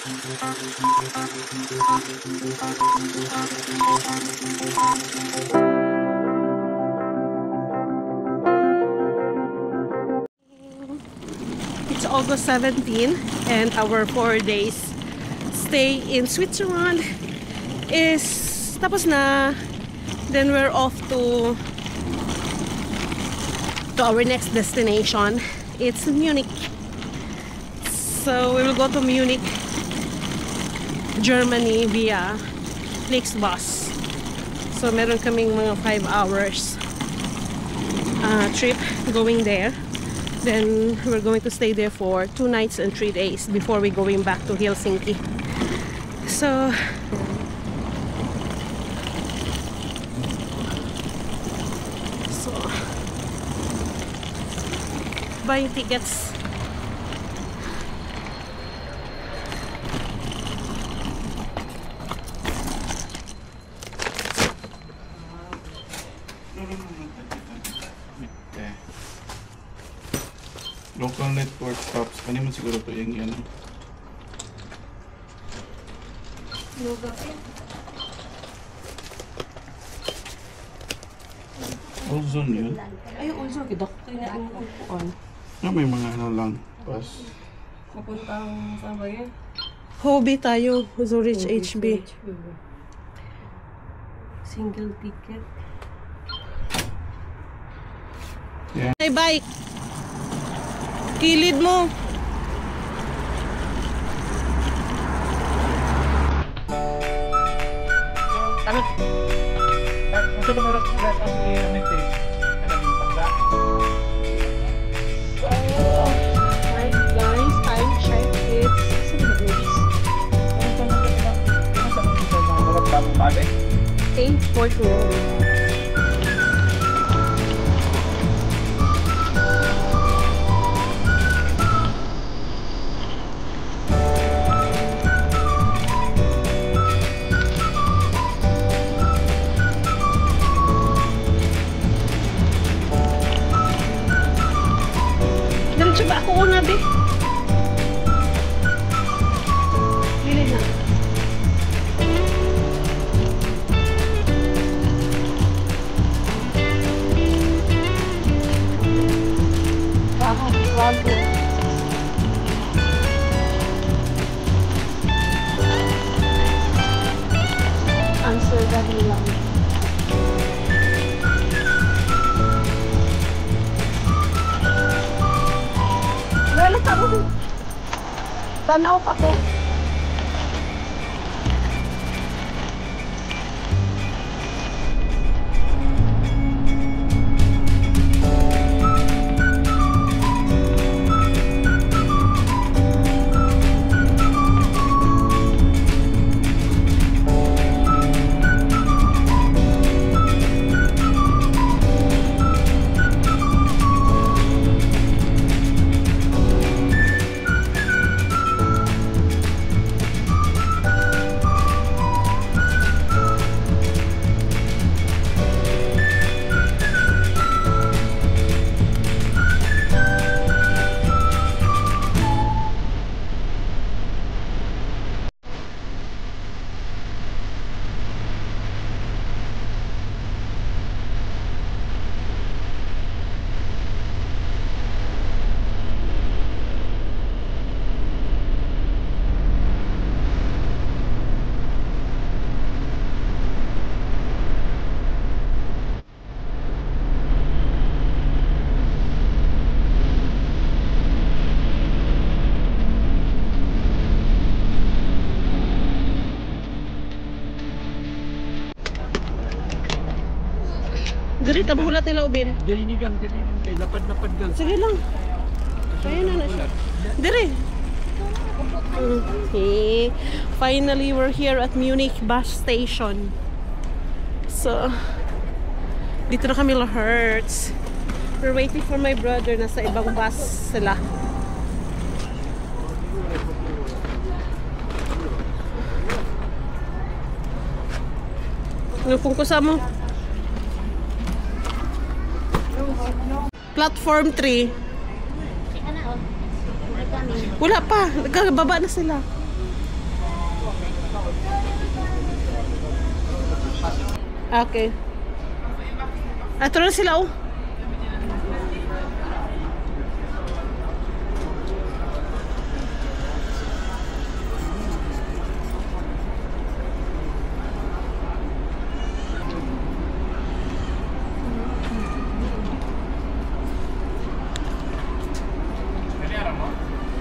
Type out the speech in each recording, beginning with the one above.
It's August 17 and our 4 days stay in Switzerland is tapos na. Then we're off to our next destination. It's Munich. So we will go to Munich, Germany via Flixbus. So meron kaming mga 5 hours trip going there. Then we're going to stay there for 2 nights and 3 days before we going back to Helsinki. So buying tickets. Local network stops. Ano mo siguro to yung yan? Ozone yun? Ay, ozone. Kaya na ang upuan. May mga ano lang. Pas. Papuntang saan ba yan? Hobby tayo. Zurich HB. Single ticket. Yeah. Hey, bike! Kilid mo! Ano? Ito ba nalang class ang i-amite? Guys, time check. It's 6 degrees. 8:40. Coba aku una deh. Pilih na. Lagu. Answer dah hilang. Tanaw pa ko. Diri tabulat nila ubin. Dili ni gang dili kay lapad-lapad gang. Sige lang. Ayan na siya. Diri. Okay. Finally, we're here at Munich bus station. So, dito na kami Hertz. We're waiting for my brother. Nasa ibang bus sila. Ano kung kusama? Platform 3. Wala pa. Nagkababa na sila. Okay. Ato na sila oh.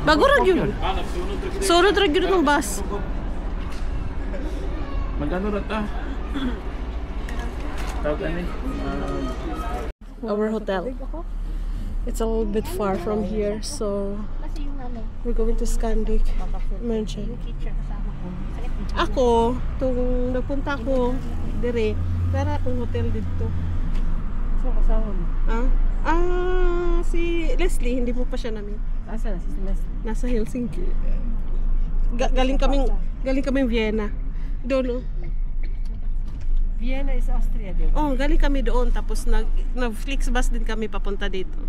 Bago ra gyud. Surod ra gyud ng bus. Magkano ra ta? Our hotel. It's a little bit far from here, so we're going to Scandic Mansion. Ako, tung nagpunta ko dire, pero akong hotel dito. So, kasama mo. Si Leslie, hindi mo pa siya namin. Asa na si Celeste? Nasa Helsinki. Galing kaming Vienna. Doon, oh. Vienna is Austria, di ba? Oh, galing kami doon tapos nag-Flixbus din kami papunta dito.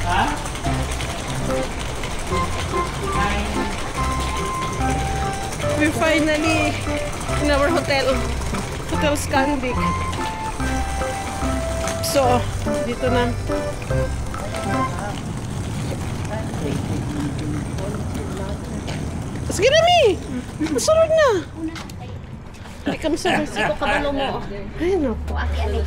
Ha? We're finally in our hotel. Hotel Scandic. So, dito na. Sige na, Mi! Masunod na! Hindi kami sa Ito kabalo mo. Ay, naku. Ate Alex.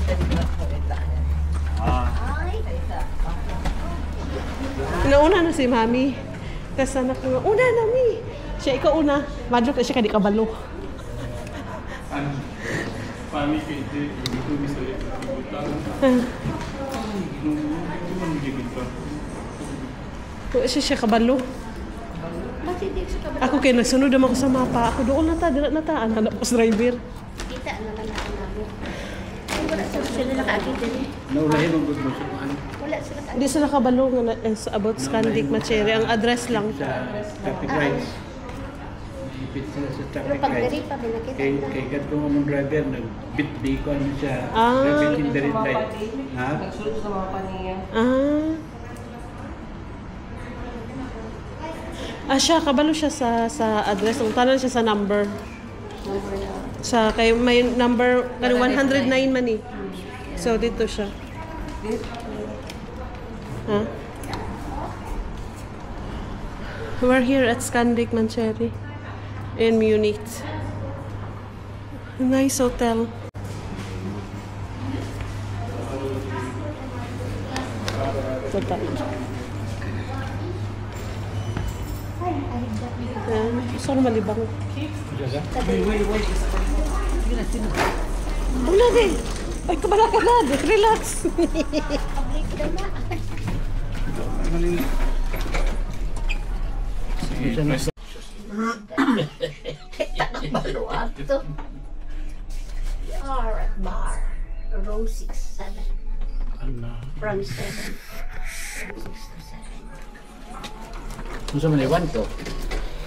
Nauna na si Mami. Tapos anak ko, una na, Mi! Siya, ikaw una. Madrok na siya ka di kabalo. Paano ito? Ito bisa Siya kabalo. Bakit di sa kabalo? Ako kayo, nagsunod naman ko sa mapa. Ako doon na ta, dila na ta. Ang hanap ko sa driver. Kita na lang namin. Wala sila nakaakita niya. Naulahin ang gusto mo siya. Wala sila nakaakita. Hindi sila kabalo nga about Scandic Machere. Ang address lang. Categories. ipit sila sa Pero traffic pag light. diri pa, binakita Kay na. kay kadtong among driver nagbit di ko ano siya. Ah. Traffic in the red light. Ha? Nagsulod sa mga paniya. Siya, kabalo siya sa address. Tanong siya sa number. Sa kay may number 109 man eh. So dito siya. We're here at Scandic Mancheri in Munich. Nice hotel. Gusto ko malibang. Wala din. Ay, kabala ka na. Relax. Baluag to. Bar at bar. Row 6-7. From 7. From 6 to 7. Gusto mo na iwan to?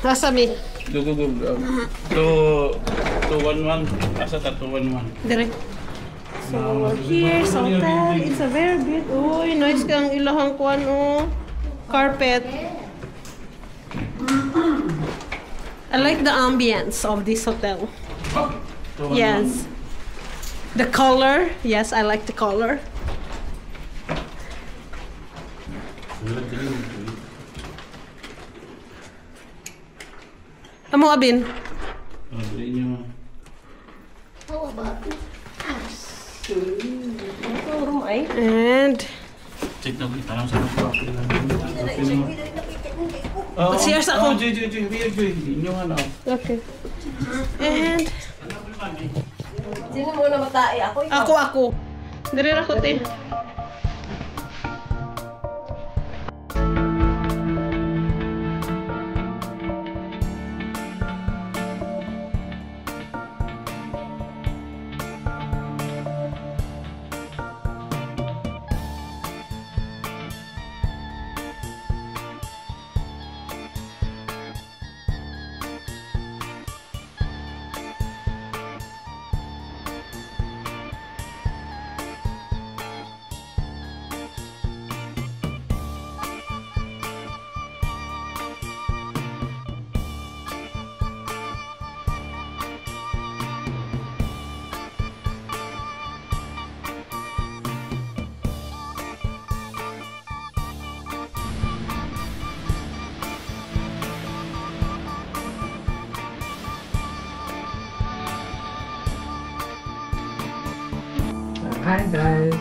Nasa mi. 211. Asa ta 211? Dire. So, here's hotel. It's a very beautiful. Uy, nice kang ilahang kuan oh. Carpet. I like the ambience of this hotel. Yes. The color. Yes, I like the color. Amo abin. How about Room ay. And Check na kita lang sa Cheers ako. Inyo ano. okay. And Sino muna matai? Ako ikaw. ako. Dire ra ko te. Hi guys.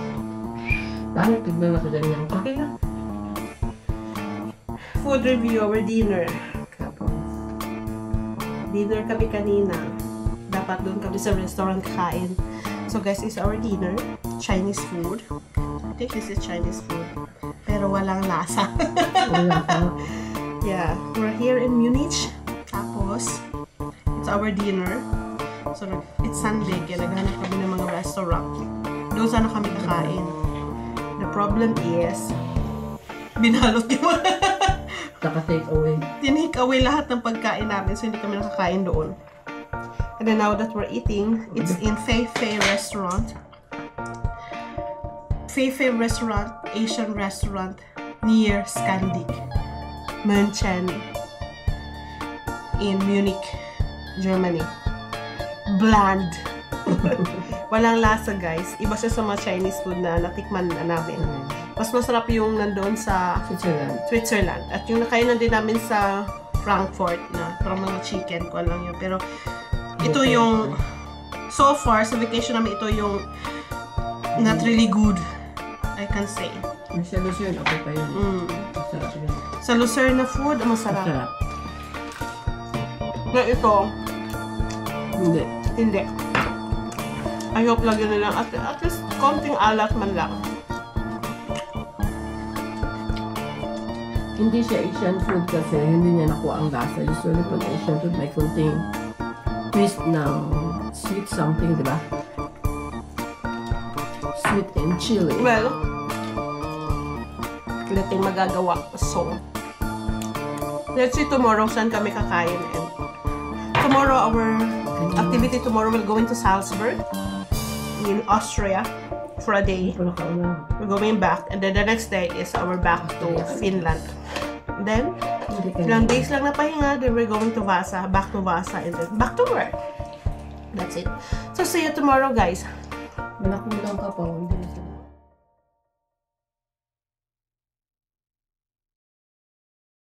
Bakit tignan ako dyan yung Okay na. Food review, our dinner. Dinner kami kanina. Dapat doon kami sa restaurant kain. So guys, it's our dinner. Chinese food. I think this is Chinese food. Pero walang lasa. Yeah, we're here in Munich. Tapos, it's our dinner. So, it's Sunday, kaya naghanap kami ng mga restaurant. Doon sana kami kakain. The problem is, binalot yung Naka-take away. tinake away lahat ng pagkain namin, so hindi kami nakakain doon. And then now that we're eating, it's in Fei Fei restaurant. Fei Fei restaurant, Asian restaurant near Scandic München in Munich, Germany. Bland. Walang lasa guys. Iba siya sa mga Chinese food na natikman na namin. Mas masarap yung nandoon sa Switzerland. At yung nakainan din namin sa Frankfurt na parang mga chicken ko lang yun. Pero ito yung so far sa vacation namin, ito yung not really good, I can say. Yung sa Luzon, okay pa yun. Masarap yun. Sa Lucerne na food, masarap. Masarap. Na ito, Hindi. hindi. I hope lagyan nila at least konting alat man lang. Hindi siya Asian food kasi hindi niya nakuha ang lasa. Usually pag Asian food may konting twist ng sweet something, di ba? Sweet and chili. Well, natin magagawa. So, let's see tomorrow saan kami kakain. And tomorrow, our activity tomorrow will go into Salzburg in Austria for a day. We're going back, and then the next day is our back to Finland. And then, ilang days lang na pahinga, then we're going to Vasa, back to Vasa, and then back to work. That's it. So, see you tomorrow, guys. Nakulang ka pa.